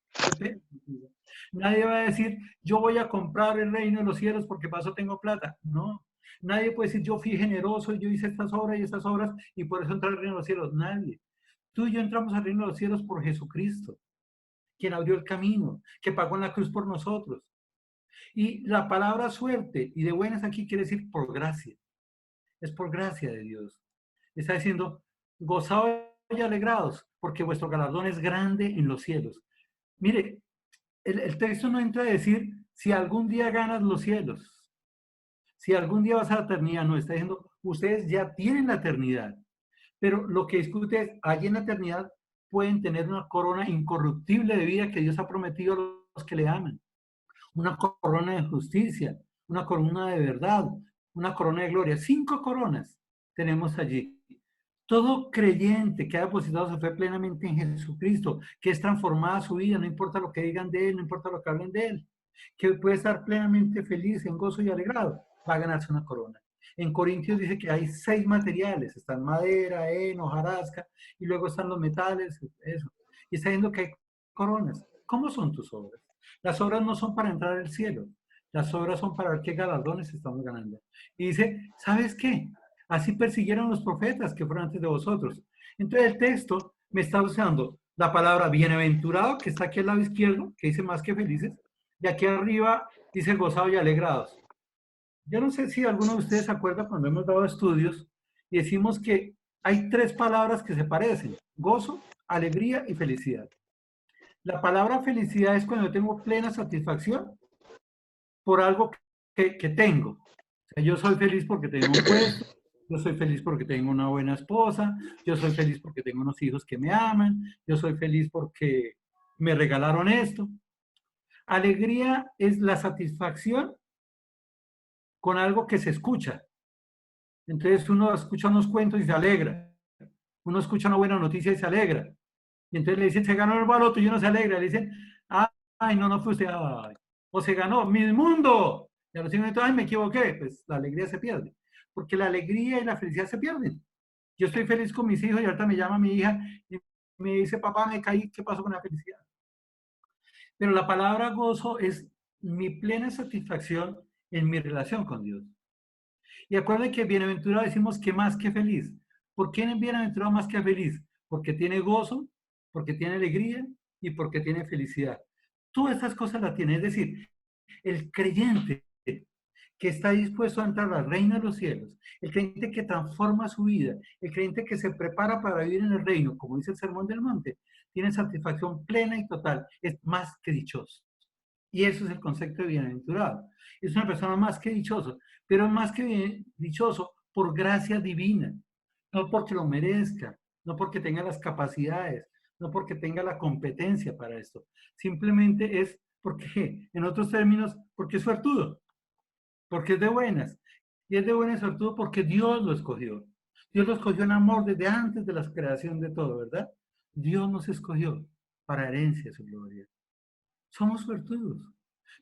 Nadie va a decir, yo voy a comprar el reino de los cielos porque paso tengo plata. No. Nadie puede decir, yo fui generoso y yo hice estas obras y estas obras y por eso entré al reino de los cielos. Nadie. Tú y yo entramos al reino de los cielos por Jesucristo, quien abrió el camino, que pagó en la cruz por nosotros. Y la palabra suerte y de buenas aquí quiere decir por gracia. Es por gracia de Dios. Está diciendo, gozados y alegrados, porque vuestro galardón es grande en los cielos. Mire, el texto no entra a decir si algún día ganas los cielos, si algún día vas a la eternidad, no, está diciendo, ustedes ya tienen la eternidad, pero lo que discute es, allí en la eternidad pueden tener una corona incorruptible de vida que Dios ha prometido a los que le aman, una corona de justicia, una corona de verdad, una corona de gloria. 5 coronas tenemos allí. Todo creyente que ha depositado su fe plenamente en Jesucristo, que es transformada su vida, no importa lo que digan de Él, no importa lo que hablen de Él, que puede estar plenamente feliz, en gozo y alegrado, va a ganarse una corona. En Corintios dice que hay 6 materiales, están madera, heno, hojarasca, y luego están los metales, eso. Y está diciendo que hay coronas. ¿Cómo son tus obras? Las obras no son para entrar al cielo, las obras son para ver qué galardones estamos ganando. Y dice, ¿sabes qué? Así persiguieron los profetas que fueron antes de vosotros. Entonces el texto me está usando la palabra bienaventurado, que está aquí al lado izquierdo, que dice más que felices, y aquí arriba dice gozados y alegrados. Yo no sé si alguno de ustedes se acuerda cuando hemos dado estudios y decimos que hay 3 palabras que se parecen, gozo, alegría y felicidad. La palabra felicidad es cuando yo tengo plena satisfacción por algo que tengo. O sea, yo soy feliz porque tengo un puesto, yo soy feliz porque tengo una buena esposa, yo soy feliz porque tengo unos hijos que me aman, yo soy feliz porque me regalaron esto. Alegría es la satisfacción con algo que se escucha. Entonces uno escucha unos cuentos y se alegra. Uno escucha una buena noticia y se alegra. Y entonces le dicen, se ganó el baloto y uno se alegra. Le dicen, ay, no, no fue usted. Ay. O se ganó, mi mundo. Y a los 5 minutos, ay, me equivoqué. Pues la alegría se pierde. Porque la alegría y la felicidad se pierden. Yo estoy feliz con mis hijos y ahorita me llama mi hija y me dice, papá, me caí, ¿qué pasó con la felicidad? Pero la palabra gozo es mi plena satisfacción en mi relación con Dios. Y acuérdense que bienaventurado decimos que más que feliz. ¿Por qué es bienaventurado más que feliz? Porque tiene gozo, porque tiene alegría y porque tiene felicidad. Todas estas cosas las tiene. Es decir, el creyente que está dispuesto a entrar al reino de los cielos, el creyente que transforma su vida, el creyente que se prepara para vivir en el reino, como dice el Sermón del Monte, tiene satisfacción plena y total, es más que dichoso. Y eso es el concepto de bienaventurado. Es una persona más que dichoso, pero más que dichoso por gracia divina, no porque lo merezca, no porque tenga las capacidades, no porque tenga la competencia para esto. Simplemente es porque, en otros términos, porque es suertudo, porque es de buenas. Y es de buenas sobre todo porque Dios lo escogió. Dios lo escogió en amor desde antes de la creación de todo, ¿verdad? Dios nos escogió para herencia de su gloria. Somos suertudos,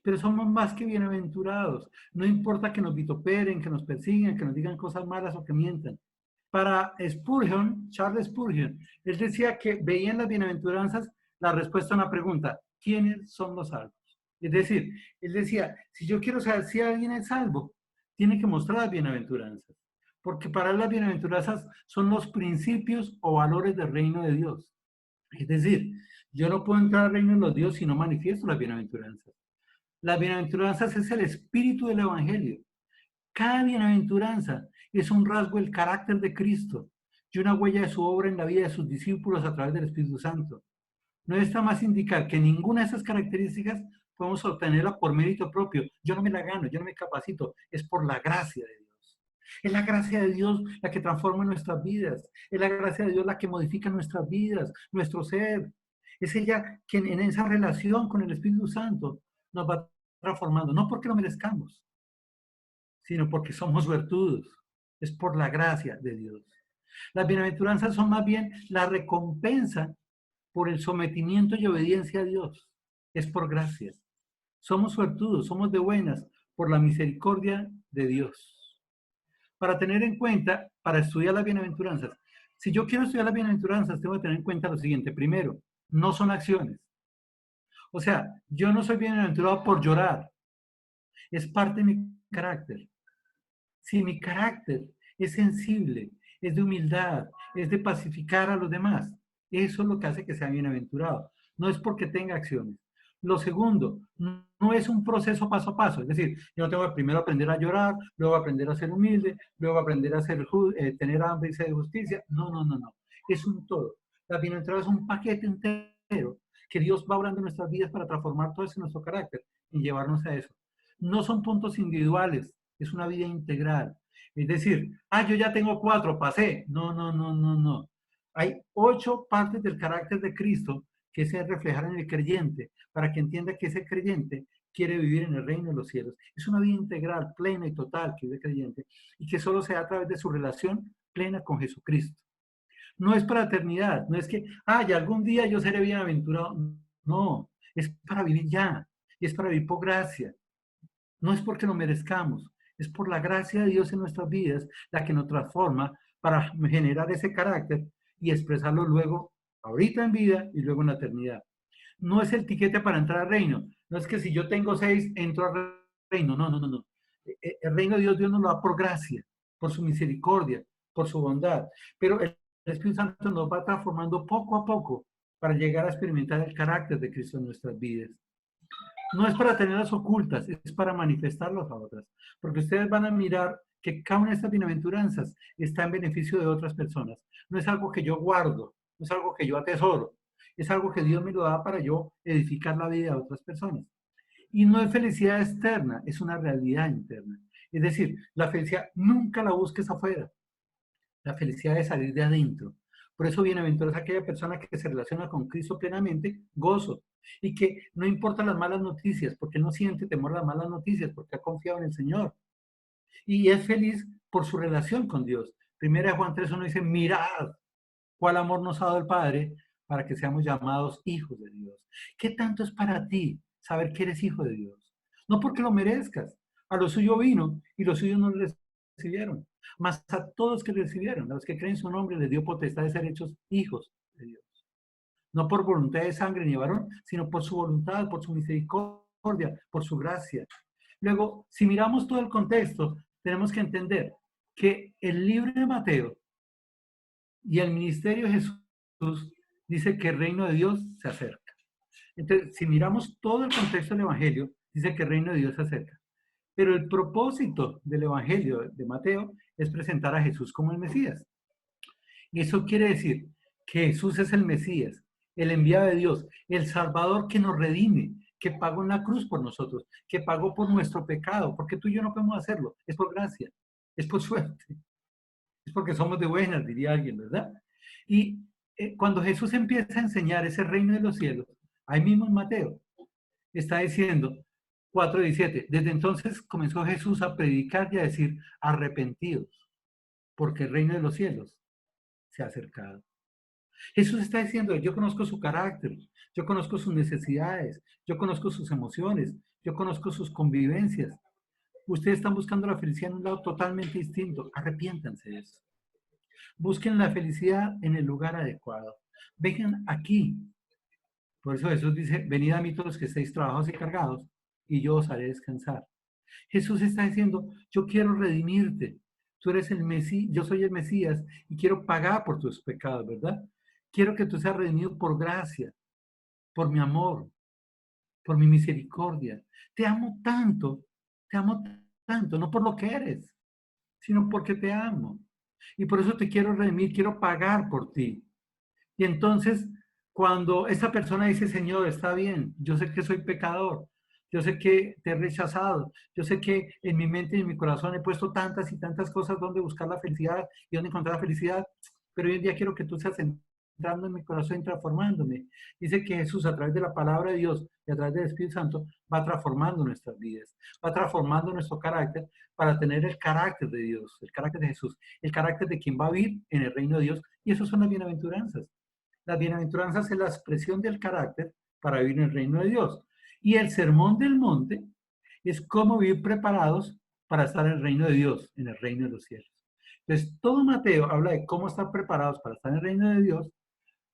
pero somos más que bienaventurados. No importa que nos vituperen, que nos persigan, que nos digan cosas malas o que mientan. Para Spurgeon, Charles Spurgeon, él decía que veía en las bienaventuranzas la respuesta a una pregunta: ¿quiénes son los salvos? Es decir, él decía, si yo quiero saber si alguien es salvo, tiene que mostrar las bienaventuranzas, porque para él las bienaventuranzas son los principios o valores del reino de Dios. Es decir, yo no puedo entrar al reino de los dioses si no manifiesto las bienaventuranzas. Las bienaventuranzas es el espíritu del evangelio. Cada bienaventuranza es un rasgo del carácter de Cristo y una huella de su obra en la vida de sus discípulos a través del Espíritu Santo. No está más indicar que ninguna de esas características podemos obtenerla por mérito propio. Yo no me la gano, yo no me capacito, es por la gracia de Dios. Es la gracia de Dios la que transforma nuestras vidas. Es la gracia de Dios la que modifica nuestras vidas, nuestro ser. Es ella quien en esa relación con el Espíritu Santo nos va transformando, no porque lo merezcamos, sino porque somos virtudes. Es por la gracia de Dios. Las bienaventuranzas son más bien la recompensa por el sometimiento y obediencia a Dios. Es por gracia. Somos suertudos, somos de buenas por la misericordia de Dios. Para tener en cuenta, para estudiar las bienaventuranzas, si yo quiero estudiar las bienaventuranzas, tengo que tener en cuenta lo siguiente. Primero, no son acciones. O sea, yo no soy bienaventurado por llorar. Es parte de mi carácter. Si mi carácter es sensible, es de humildad, es de pacificar a los demás, eso es lo que hace que sea bienaventurado. No es porque tenga acciones. Lo segundo, no es un proceso paso a paso. Es decir, yo tengo que primero aprender a llorar, luego aprender a ser humilde, luego aprender a tener hambre y sed de justicia. No, no, no, no. Es un todo. La bienaventuranza es un paquete entero que Dios va obrando en nuestras vidas para transformar todo eso en nuestro carácter y llevarnos a eso. No son puntos individuales, es una vida integral. Es decir, yo ya tengo 4, pasé. No, no, no, no, no. Hay 8 partes del carácter de Cristo que se reflejan en el creyente, para que entienda que ese creyente quiere vivir en el reino de los cielos. Es una vida integral, plena y total que vive el creyente, y que solo se da a través de su relación plena con Jesucristo. No es para la eternidad, no es que, y algún día yo seré bienaventurado. No, es para vivir ya, y es para vivir por gracia. No es porque lo merezcamos, es por la gracia de Dios en nuestras vidas la que nos transforma para generar ese carácter y expresarlo luego, ahorita en vida y luego en la eternidad. No es el tiquete para entrar al reino. No es que si yo tengo 6, entro al reino. No, no, no, no. El reino de Dios, Dios nos lo da por gracia, por su misericordia, por su bondad. Pero el Espíritu Santo nos va transformando poco a poco para llegar a experimentar el carácter de Cristo en nuestras vidas. No es para tenerlas ocultas, es para manifestarlas a otras. Porque ustedes van a mirar que cada una de estas bienaventuranzas está en beneficio de otras personas. No es algo que yo guardo, no es algo que yo atesoro, es algo que Dios me lo da para yo edificar la vida de otras personas. Y no es felicidad externa, es una realidad interna. Es decir, la felicidad nunca la busques afuera. La felicidad es salir de adentro. Por eso bienaventurada es aquella persona que se relaciona con Cristo plenamente, gozo. Y que no importa las malas noticias, porque no siente temor a las malas noticias, porque ha confiado en el Señor. Y es feliz por su relación con Dios. Primera Juan 3:1 dice, mirad cuál amor nos ha dado el Padre para que seamos llamados hijos de Dios. ¿Qué tanto es para ti saber que eres hijo de Dios? No porque lo merezcas. A lo suyo vino y los suyos no les recibieron. Mas a todos que recibieron, a los que creen en su nombre, les dio potestad de ser hechos hijos de Dios. No por voluntad de sangre ni varón, sino por su voluntad, por su misericordia, por su gracia. Luego, si miramos todo el contexto, tenemos que entender que el libro de Mateo y el ministerio de Jesús dice que el reino de Dios se acerca. Entonces, si miramos todo el contexto del Evangelio, dice que el reino de Dios se acerca. Pero el propósito del Evangelio de Mateo es presentar a Jesús como el Mesías. Y eso quiere decir que Jesús es el Mesías, el enviado de Dios, el Salvador que nos redime, que pagó en la cruz por nosotros, que pagó por nuestro pecado, porque tú y yo no podemos hacerlo, es por gracia, es por suerte, es porque somos de buenas, diría alguien, ¿verdad? Y cuando Jesús empieza a enseñar ese reino de los cielos, ahí mismo en Mateo, está diciendo 4:17, desde entonces comenzó Jesús a predicar y a decir, arrepentidos, porque el reino de los cielos se ha acercado. Jesús está diciendo, yo conozco su carácter, yo conozco sus necesidades, yo conozco sus emociones, yo conozco sus convivencias. Ustedes están buscando la felicidad en un lado totalmente distinto. Arrepiéntanse de eso. Busquen la felicidad en el lugar adecuado. Vengan aquí. Por eso Jesús dice, venid a mí todos los que estéis trabajados y cargados, y yo os haré descansar. Jesús está diciendo, yo quiero redimirte. Tú eres el Mesías, yo soy el Mesías, y quiero pagar por tus pecados, ¿verdad? Quiero que tú seas redimido por gracia, por mi amor, por mi misericordia. Te amo tanto, no por lo que eres, sino porque te amo. Y por eso te quiero redimir, quiero pagar por ti. Y entonces, cuando esa persona dice, Señor, está bien, yo sé que soy pecador, yo sé que te he rechazado, yo sé que en mi mente y en mi corazón he puesto tantas y tantas cosas donde buscar la felicidad y donde encontrar la felicidad, pero hoy en día quiero que tú seas entrando en mi corazón y transformándome. Dice que Jesús, a través de la palabra de Dios y a través del Espíritu Santo, va transformando nuestras vidas, va transformando nuestro carácter para tener el carácter de Dios, el carácter de Jesús, el carácter de quien va a vivir en el reino de Dios. Y eso son las bienaventuranzas. Las bienaventuranzas es la expresión del carácter para vivir en el reino de Dios. Y el sermón del monte es cómo vivir preparados para estar en el reino de Dios, en el reino de los cielos. Entonces, todo Mateo habla de cómo estar preparados para estar en el reino de Dios,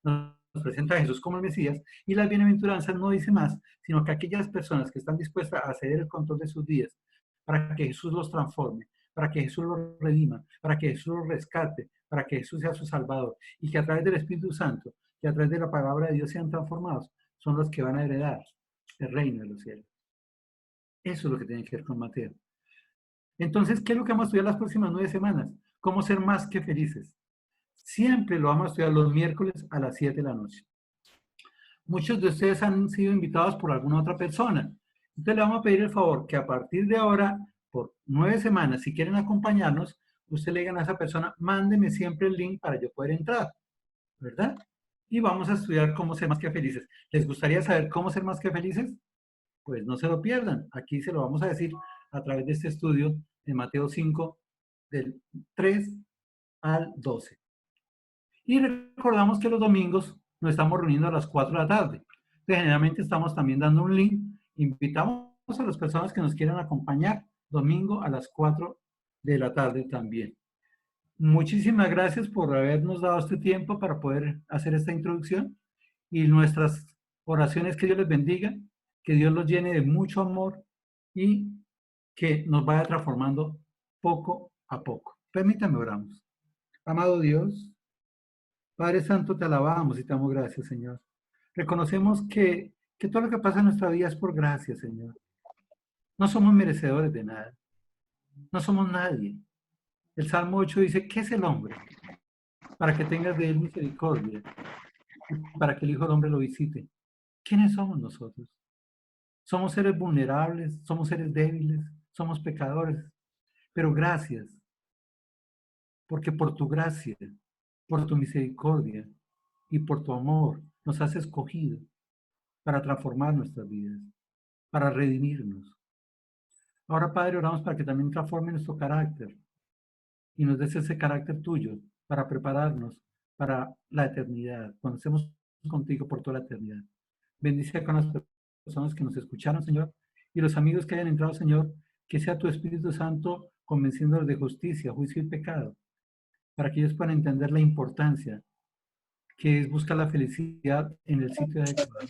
nos presenta a Jesús como el Mesías, y las bienaventuranzas no dice más, sino que aquellas personas que están dispuestas a ceder el control de sus vidas para que Jesús los transforme, para que Jesús los redima, para que Jesús los rescate, para que Jesús sea su Salvador, y que a través del Espíritu Santo y a través de la palabra de Dios sean transformados, son los que van a heredar el reino de los cielos. Eso es lo que tiene que ver con Mateo. Entonces, ¿qué es lo que vamos a estudiar las próximas 9 semanas? ¿Cómo ser más que felices? Siempre lo vamos a estudiar los miércoles a las 7 de la noche. Muchos de ustedes han sido invitados por alguna otra persona. Entonces le vamos a pedir el favor que a partir de ahora, por 9 semanas, si quieren acompañarnos, usted le digan a esa persona, mándeme siempre el link para yo poder entrar, ¿verdad? Y vamos a estudiar cómo ser más que felices. ¿Les gustaría saber cómo ser más que felices? Pues no se lo pierdan. Aquí se lo vamos a decir a través de este estudio de Mateo 5, del 3 al 12. Y recordamos que los domingos nos estamos reuniendo a las 4 de la tarde. Entonces, generalmente estamos también dando un link. Invitamos a las personas que nos quieran acompañar domingo a las 4 de la tarde también. Muchísimas gracias por habernos dado este tiempo para poder hacer esta introducción y nuestras oraciones que Dios les bendiga, que Dios los llene de mucho amor y que nos vaya transformando poco a poco. Permítanme oramos. Amado Dios, Padre Santo, te alabamos y te damos gracias, Señor. Reconocemos que todo lo que pasa en nuestra vida es por gracia, Señor. No somos merecedores de nada. No somos nadie. El Salmo 8 dice, ¿qué es el hombre? Para que tengas de él misericordia, para que el Hijo del Hombre lo visite. ¿Quiénes somos nosotros? Somos seres vulnerables, somos seres débiles, somos pecadores. Pero gracias, porque por tu gracia, por tu misericordia y por tu amor nos has escogido para transformar nuestras vidas, para redimirnos. Ahora, Padre, oramos para que también transforme nuestro carácter y nos des ese carácter tuyo para prepararnos para la eternidad, cuando estemos contigo por toda la eternidad. Bendice con las personas que nos escucharon, Señor, y los amigos que hayan entrado, Señor, que sea tu Espíritu Santo convenciéndolos de justicia, juicio y pecado, para que ellos puedan entender la importancia que es buscar la felicidad en el sitio adecuado.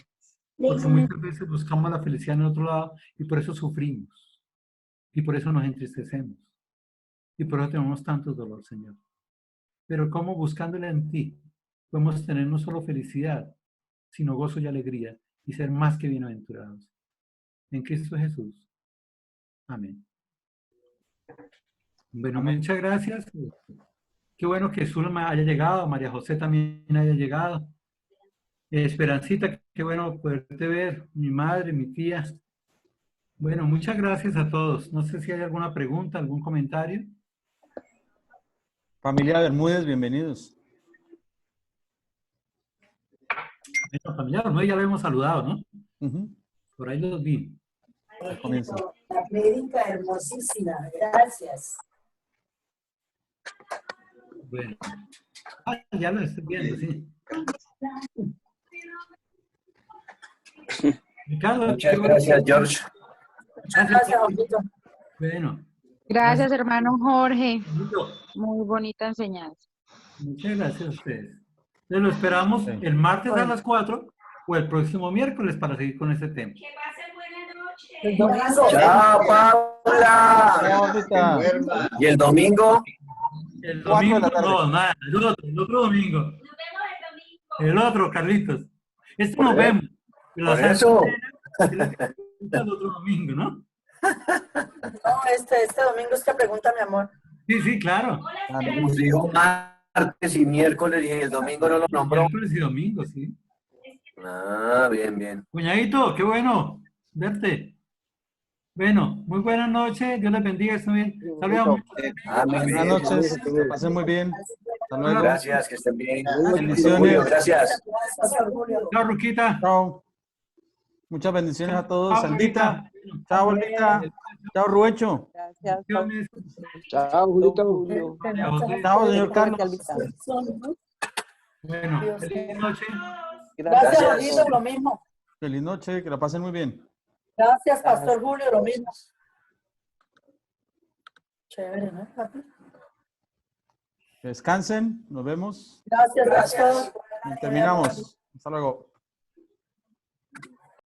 Porque muchas veces buscamos la felicidad en otro lado y por eso sufrimos. Y por eso nos entristecemos. Y por eso tenemos tanto dolor, Señor. Pero cómo buscándola en ti podemos tener no solo felicidad, sino gozo y alegría y ser más que bienaventurados. En Cristo Jesús. Amén. Bueno, muchas gracias. Qué bueno que Zulma haya llegado, María José también haya llegado. Esperancita, qué bueno poderte ver, mi madre, mi tía. Bueno, muchas gracias a todos. No sé si hay alguna pregunta, algún comentario. Familia Bermúdez, bienvenidos. Bueno, familiar, ¿no? Ya lo hemos saludado, ¿no? Ujú. Por ahí los vi. Comienza. La prédica hermosísima, gracias. Bueno. Ah, ya lo estoy viendo, sí. Ricardo, Muchas gracias, George. Gracias, Jorgito. Bueno. Gracias, hermano Jorge. Lindo. Muy bonita enseñanza. Muchas gracias a ustedes. Entonces lo esperamos Sí. el martes a las 4 o el próximo miércoles para seguir con este tema. Que pasen buena noche. El domingo. ¡Chao, Paula! Chao, Rita. ¿Y el domingo? El 4 de domingo la tarde. no, nada, el otro domingo. Nos vemos el domingo. El otro, Carlitos. Este Por nos eso. vemos. La Por eso. El otro domingo, ¿no? No, este domingo es que pregunta, mi amor. Sí, sí, claro. Hola, Claro. Esperanza. Nos dijo martes y miércoles y el domingo no lo nombró. Miércoles y domingo, sí. Ah, bien, bien. Cuñadito, qué bueno verte. Bueno, muy buenas noches. Dios les bendiga. Estén bien. Saludos. Amén. Buenas noches. Que pasen muy bien. Hasta luego. Gracias, que estén bien. Bendiciones. Julio, gracias. Gracias, Julio. Chao, Ruquita. Chao. Muchas bendiciones a todos. Chao, Sandita. Ruquita. Chao, Olita. Chao, Ruecho. Bendiciones. Chao, Julito. María José. Chao, señor Carlos. Bueno, feliz noche. Gracias, Jorgito, lo mismo. Feliz noche. Que la pasen muy bien. Gracias, Pastor Julio, lo mismo. Chévere, ¿no, papi? Que descansen. Nos vemos. Gracias, Pastor. Terminamos. Hasta luego.